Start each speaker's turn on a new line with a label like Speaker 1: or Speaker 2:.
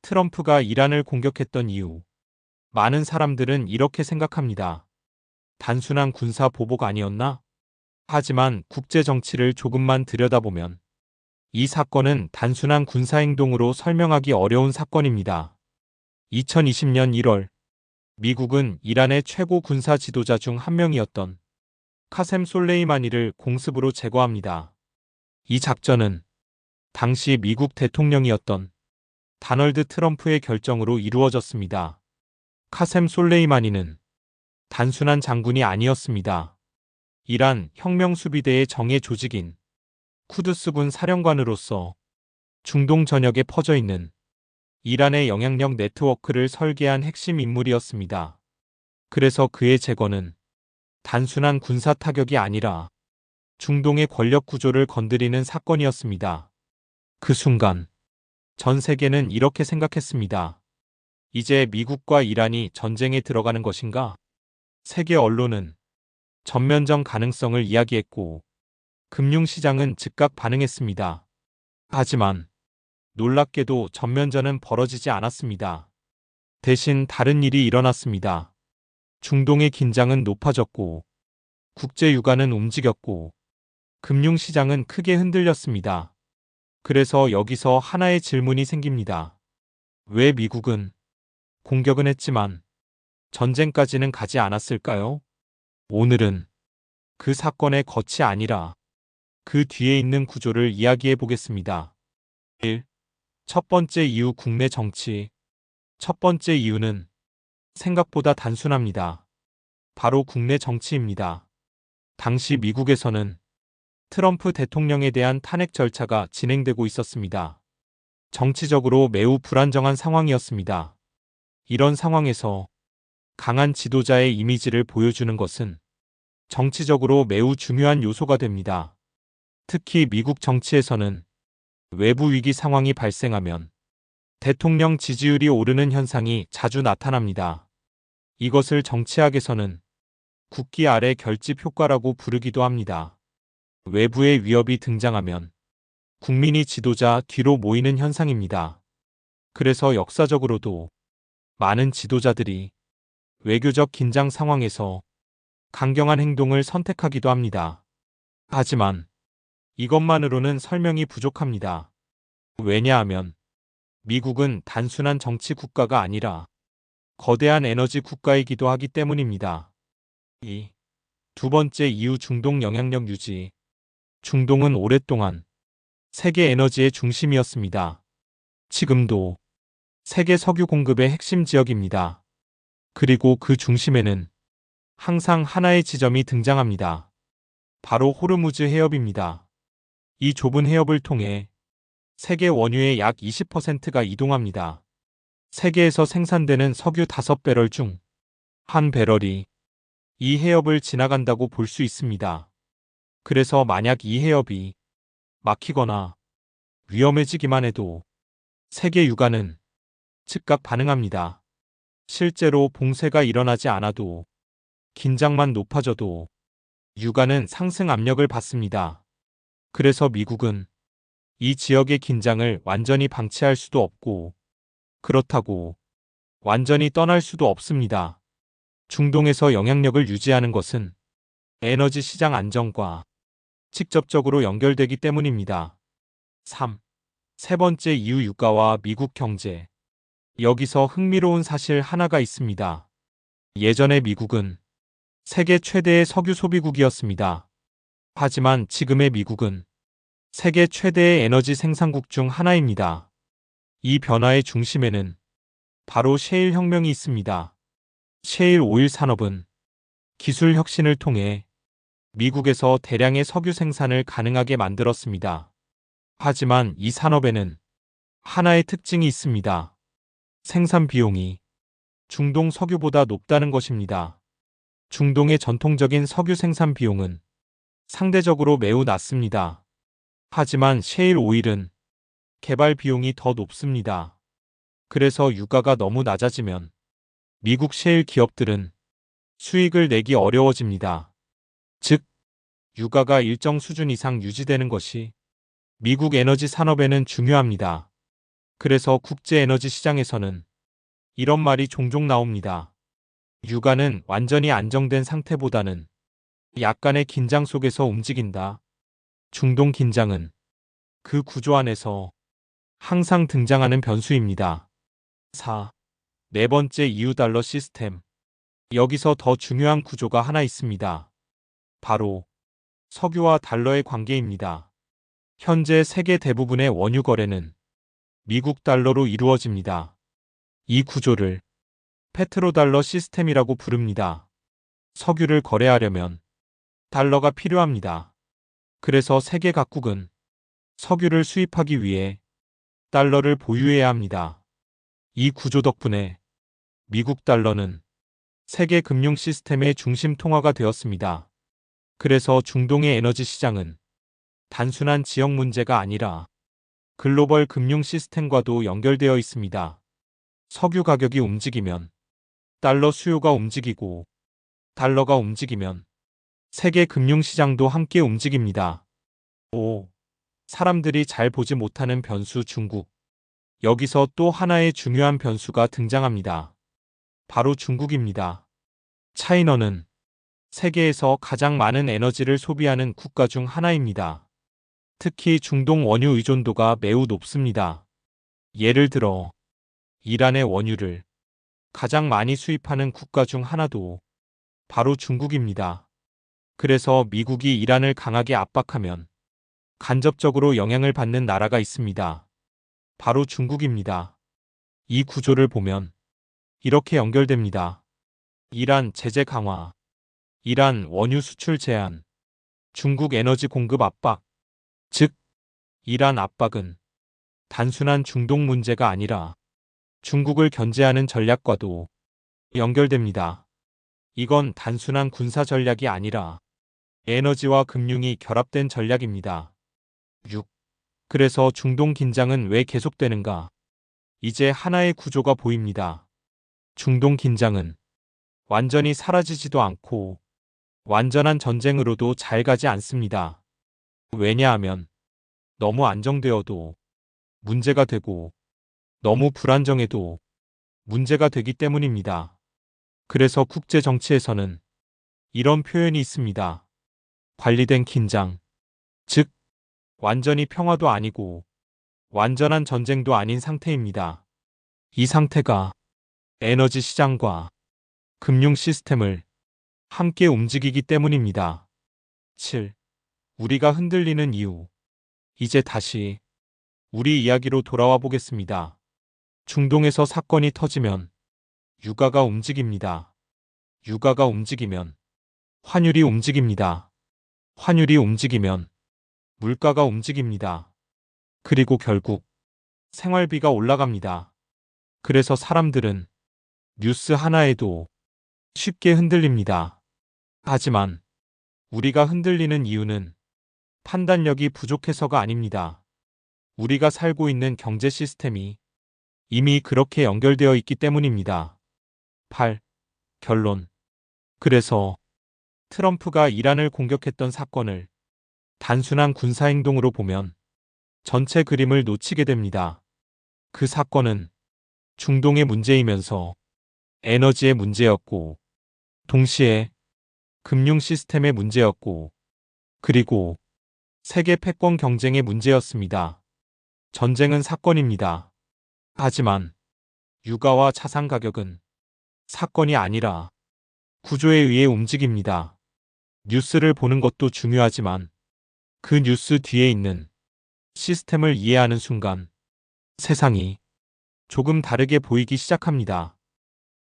Speaker 1: 트럼프가 이란을 공격했던 이유. 많은 사람들은 이렇게 생각합니다. 단순한 군사 보복 아니었나? 하지만 국제 정치를 조금만 들여다보면 이 사건은 단순한 군사 행동으로 설명하기 어려운 사건입니다. 2020년 1월 미국은 이란의 최고 군사 지도자 중 한 명이었던 카셈 솔레이마니를 공습으로 제거합니다. 이 작전은 당시 미국 대통령이었던 다널드 트럼프의 결정으로 이루어졌습니다. 카셈 솔레이마니는 단순한 장군이 아니었습니다. 이란 혁명수비대의 정예 조직인 쿠드스군 사령관으로서 중동 전역에 퍼져 있는 이란의 영향력 네트워크를 설계한 핵심 인물이었습니다. 그래서 그의 제거는 단순한 군사 타격이 아니라 중동의 권력 구조를 건드리는 사건이었습니다. 그 순간 전 세계는 이렇게 생각했습니다. 이제 미국과 이란이 전쟁에 들어가는 것인가? 세계 언론은 전면전 가능성을 이야기했고 금융시장은 즉각 반응했습니다. 하지만 놀랍게도 전면전은 벌어지지 않았습니다. 대신 다른 일이 일어났습니다. 중동의 긴장은 높아졌고 국제 유가는 움직였고 금융시장은 크게 흔들렸습니다. 그래서 여기서 하나의 질문이 생깁니다. 왜 미국은 공격은 했지만 전쟁까지는 가지 않았을까요? 오늘은 그 사건의 겉이 아니라 그 뒤에 있는 구조를 이야기해 보겠습니다. 1. 첫 번째 이유 국내 정치. 첫 번째 이유는 생각보다 단순합니다. 바로 국내 정치입니다. 당시 미국에서는 트럼프 대통령에 대한 탄핵 절차가 진행되고 있었습니다. 정치적으로 매우 불안정한 상황이었습니다. 이런 상황에서 강한 지도자의 이미지를 보여주는 것은 정치적으로 매우 중요한 요소가 됩니다. 특히 미국 정치에서는 외부 위기 상황이 발생하면 대통령 지지율이 오르는 현상이 자주 나타납니다. 이것을 정치학에서는 국기 아래 결집 효과라고 부르기도 합니다. 외부의 위협이 등장하면 국민이 지도자 뒤로 모이는 현상입니다. 그래서 역사적으로도 많은 지도자들이 외교적 긴장 상황에서 강경한 행동을 선택하기도 합니다. 하지만 이것만으로는 설명이 부족합니다. 왜냐하면 미국은 단순한 정치 국가가 아니라 거대한 에너지 국가이기도 하기 때문입니다. 2. 두 번째 이유 중동 영향력 유지. 중동은 오랫동안 세계 에너지의 중심이었습니다. 지금도 세계 석유 공급의 핵심 지역입니다. 그리고 그 중심에는 항상 하나의 지점이 등장합니다. 바로 호르무즈 해협입니다. 이 좁은 해협을 통해 세계 원유의 약 20%가 이동합니다. 세계에서 생산되는 석유 5배럴 중 한 배럴이 이 해협을 지나간다고 볼 수 있습니다. 그래서 만약 이 해협이 막히거나 위험해지기만 해도 세계 유가는 즉각 반응합니다. 실제로 봉쇄가 일어나지 않아도 긴장만 높아져도 유가는 상승 압력을 받습니다. 그래서 미국은 이 지역의 긴장을 완전히 방치할 수도 없고 그렇다고 완전히 떠날 수도 없습니다. 중동에서 영향력을 유지하는 것은 에너지 시장 안정과 직접적으로 연결되기 때문입니다. 3. 세 번째 이유 유가와 미국 경제. 여기서 흥미로운 사실 하나가 있습니다. 예전에 미국은 세계 최대의 석유 소비국이었습니다. 하지만 지금의 미국은 세계 최대의 에너지 생산국 중 하나입니다. 이 변화의 중심에는 바로 셰일 혁명이 있습니다. 셰일 오일 산업은 기술 혁신을 통해 미국에서 대량의 석유 생산을 가능하게 만들었습니다. 하지만 이 산업에는 하나의 특징이 있습니다. 생산 비용이 중동 석유보다 높다는 것입니다. 중동의 전통적인 석유 생산 비용은 상대적으로 매우 낮습니다. 하지만 셰일 오일은 개발 비용이 더 높습니다. 그래서 유가가 너무 낮아지면 미국 셰일 기업들은 수익을 내기 어려워집니다. 즉, 유가가 일정 수준 이상 유지되는 것이 미국 에너지 산업에는 중요합니다. 그래서 국제에너지 시장에서는 이런 말이 종종 나옵니다. 유가는 완전히 안정된 상태보다는 약간의 긴장 속에서 움직인다. 중동 긴장은 그 구조 안에서 항상 등장하는 변수입니다. 4. 네 번째 EU 달러 시스템. 여기서 더 중요한 구조가 하나 있습니다. 바로 석유와 달러의 관계입니다. 현재 세계 대부분의 원유 거래는 미국 달러로 이루어집니다. 이 구조를 페트로달러 시스템이라고 부릅니다. 석유를 거래하려면 달러가 필요합니다. 그래서 세계 각국은 석유를 수입하기 위해 달러를 보유해야 합니다. 이 구조 덕분에 미국 달러는 세계 금융 시스템의 중심 통화가 되었습니다. 그래서 중동의 에너지 시장은 단순한 지역 문제가 아니라 글로벌 금융 시스템과도 연결되어 있습니다. 석유 가격이 움직이면 달러 수요가 움직이고 달러가 움직이면 세계 금융 시장도 함께 움직입니다. 5. 사람들이 잘 보지 못하는 변수 중국. 여기서 또 하나의 중요한 변수가 등장합니다. 바로 중국입니다. 차이나는 세계에서 가장 많은 에너지를 소비하는 국가 중 하나입니다. 특히 중동 원유 의존도가 매우 높습니다. 예를 들어 이란의 원유를 가장 많이 수입하는 국가 중 하나도 바로 중국입니다. 그래서 미국이 이란을 강하게 압박하면 간접적으로 영향을 받는 나라가 있습니다. 바로 중국입니다. 이 구조를 보면 이렇게 연결됩니다. 이란 제재 강화, 이란 원유 수출 제한, 중국 에너지 공급 압박. 즉, 이란 압박은 단순한 중동 문제가 아니라 중국을 견제하는 전략과도 연결됩니다. 이건 단순한 군사 전략이 아니라 에너지와 금융이 결합된 전략입니다. 6. 그래서 중동 긴장은 왜 계속되는가? 이제 하나의 구조가 보입니다. 중동 긴장은 완전히 사라지지도 않고 완전한 전쟁으로도 잘 가지 않습니다. 왜냐하면 너무 안정되어도 문제가 되고 너무 불안정해도 문제가 되기 때문입니다. 그래서 국제 정치에서는 이런 표현이 있습니다. 관리된 긴장. 즉, 완전히 평화도 아니고 완전한 전쟁도 아닌 상태입니다. 이 상태가 에너지 시장과 금융 시스템을 함께 움직이기 때문입니다. 7. 우리가 흔들리는 이유. 이제 다시 우리 이야기로 돌아와 보겠습니다. 중동에서 사건이 터지면 유가가 움직입니다. 유가가 움직이면 환율이 움직입니다. 환율이 움직이면 물가가 움직입니다. 그리고 결국 생활비가 올라갑니다. 그래서 사람들은 뉴스 하나에도 쉽게 흔들립니다. 하지만 우리가 흔들리는 이유는 판단력이 부족해서가 아닙니다. 우리가 살고 있는 경제 시스템이 이미 그렇게 연결되어 있기 때문입니다. 8. 결론. 그래서 트럼프가 이란을 공격했던 사건을 단순한 군사행동으로 보면 전체 그림을 놓치게 됩니다. 그 사건은 중동의 문제이면서 에너지의 문제였고, 동시에 금융 시스템의 문제였고, 그리고 세계 패권 경쟁의 문제였습니다. 전쟁은 사건입니다. 하지만 유가와 자산 가격은 사건이 아니라 구조에 의해 움직입니다. 뉴스를 보는 것도 중요하지만 그 뉴스 뒤에 있는 시스템을 이해하는 순간 세상이 조금 다르게 보이기 시작합니다.